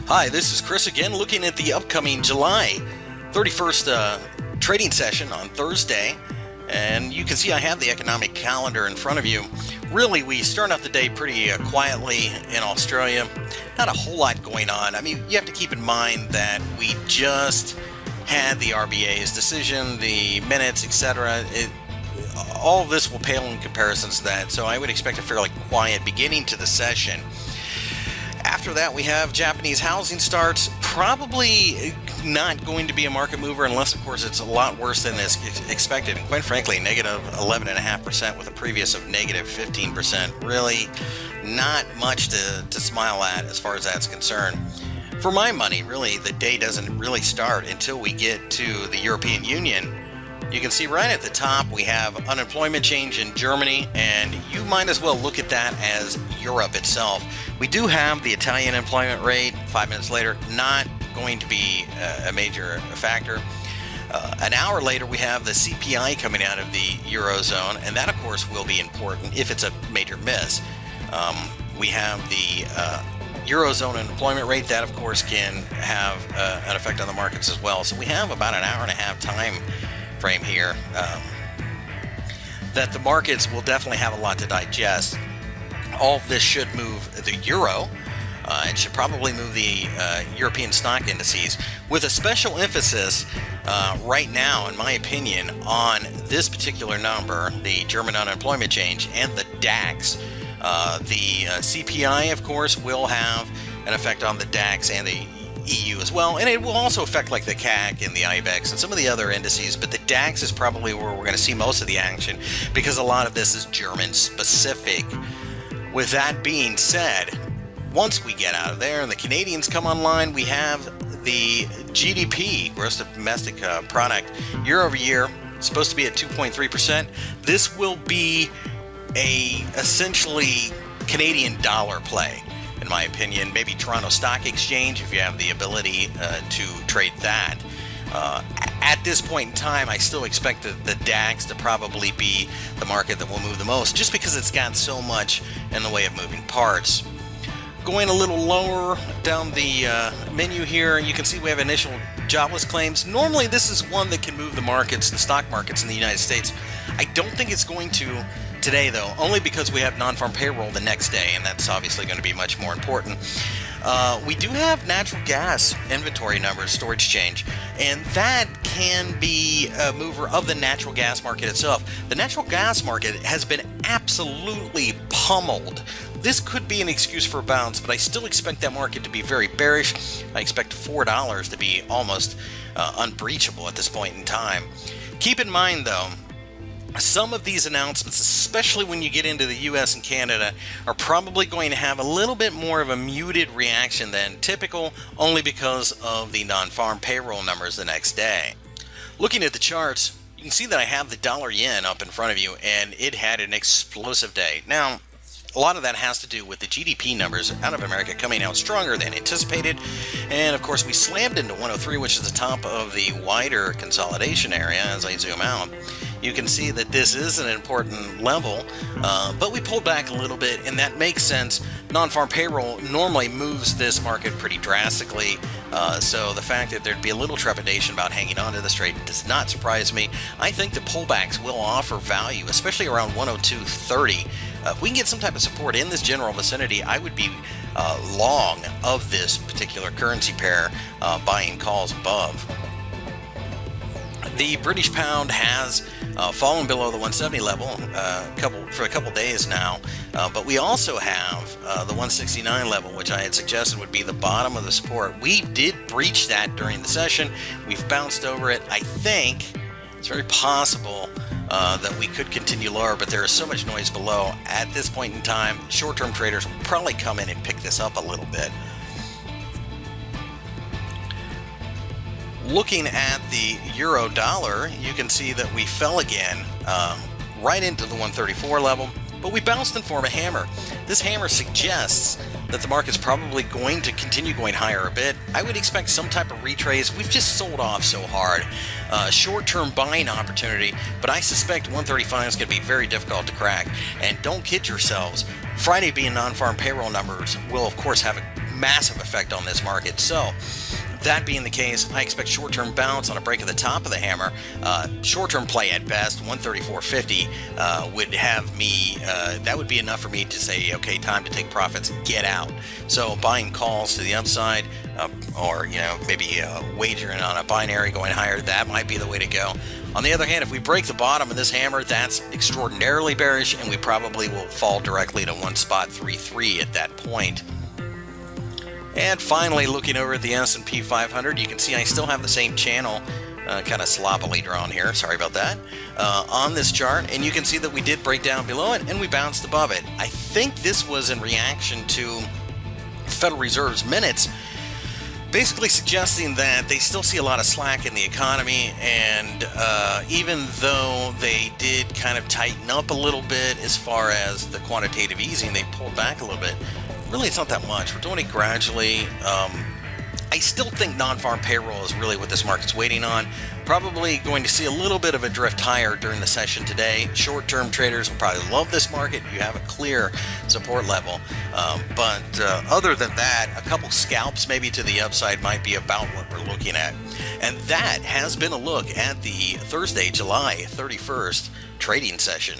Hi, this is Chris again, looking at the upcoming July 31st trading session on Thursday. And you can see I have the economic calendar in front of you. Really, we start out the day pretty quietly in Australia. Not a whole lot going on. I mean, you have to keep in mind that we just had the RBA's decision, the minutes, etc. All of this will pale in comparison to that, so I would expect a fairly quiet beginning to the session. After that, we have Japanese housing starts. Probably not going to be a market mover unless, of course, it's a lot worse than is expected. And quite frankly, negative 11.5% with a previous of negative 15%. Really not much to smile at as far as that's concerned. For my money, really, the day doesn't really start until we get to the European Union. You can see right at the top we have unemployment change in Germany, and you might as well look at that as Europe itself. We do have the Italian employment rate 5 minutes later, not going to be a major factor. An hour later we have the CPI coming out of the Eurozone, and that of course will be important if it's a major miss. We have the Eurozone unemployment rate. That of course can have an effect on the markets as well. So we have about an hour and a half time frame here that the markets will definitely have a lot to digest. All of this should move the euro. It should probably move the European stock indices, with a special emphasis right now, in my opinion, on this particular number, the German unemployment change, and the DAX. The CPI, of course, will have an effect on the DAX and the EU as well, and it will also affect like the CAC and the IBEX and some of the other indices, but the DAX is probably where we're going to see most of the action because a lot of this is German specific. With that being said, once we get out of there and the Canadians come online, we have the GDP, gross domestic product, year over year, supposed to be at 2.3%. This will be a essentially Canadian dollar play, in my opinion. Maybe Toronto Stock Exchange if you have the ability to trade that. At this point in time, I still expect the DAX to probably be the market that will move the most, just because it's got so much in the way of moving parts. Going a little lower down the menu here, you can see we have initial jobless claims. Normally this is one that can move the markets, the stock markets in the United States. I don't think it's going to today, though, only because we have non-farm payroll the next day, and that's obviously going to be much more important. We do have natural gas inventory numbers, storage change, and that can be a mover of the natural gas market itself. The natural gas market has been absolutely pummeled. This could be an excuse for a bounce, but I still expect that market to be very bearish. I expect $4 to be almost unbreachable at this point in time. Keep in mind, though, some of these announcements, especially when you get into the US and Canada, are probably going to have a little bit more of a muted reaction than typical, only because of the non-farm payroll numbers the next day. Looking at the charts, you can see that I have the dollar yen up in front of you, and it had an explosive day. Now, a lot of that has to do with the GDP numbers out of America coming out stronger than anticipated. And of course, we slammed into 103, which is the top of the wider consolidation area. As I zoom out, you can see that this is an important level, but we pulled back a little bit, and that makes sense. Non-farm payroll normally moves this market pretty drastically, so the fact that there'd be a little trepidation about hanging on to this trade does not surprise me. I think the pullbacks will offer value, especially around 102.30. If we can get some type of support in this general vicinity, I would be long of this particular currency pair, buying calls above. The British pound has fallen below the 170 level for a couple days now, but we also have the 169 level, which I had suggested would be the bottom of the support. We did breach that during the session. We've bounced over it. I think it's very possible that we could continue lower, but there is so much noise below. At this point in time, short-term traders will probably come in and pick this up a little bit. Looking at the euro dollar, you can see that we fell again right into the 134 level, but we bounced and formed a hammer. This hammer suggests that the market's probably going to continue going higher a bit. I would expect some type of retrace. We've just sold off so hard. Short-term buying opportunity, but I suspect 135 is going to be very difficult to crack. And don't kid yourselves, Friday being non-farm payroll numbers will of course have a massive effect on this market. So that being the case, I expect short-term bounce on a break at the top of the hammer. Short-term play at best, 134.50 would have me. That would be enough for me to say, okay, time to take profits, get out. So buying calls to the upside, or maybe wagering on a binary going higher, that might be the way to go. On the other hand, if we break the bottom of this hammer, that's extraordinarily bearish, and we probably will fall directly to 1.33 at that point. And finally, looking over at the S&P 500, you can see I still have the same channel, kind of sloppily drawn here, sorry about that, on this chart. And you can see that we did break down below it and we bounced above it. I think this was in reaction to Federal Reserve's minutes, basically suggesting that they still see a lot of slack in the economy. And even though they did kind of tighten up a little bit as far as the quantitative easing, they pulled back a little bit. Really, it's not that much. We're doing it gradually. I still think non-farm payroll is really what this market's waiting on. Probably going to see a little bit of a drift higher during the session today. Short-term traders will probably love this market. You have a clear support level. But other than that, a couple scalps maybe to the upside might be about what we're looking at. And that has been a look at the Thursday, July 31st trading session.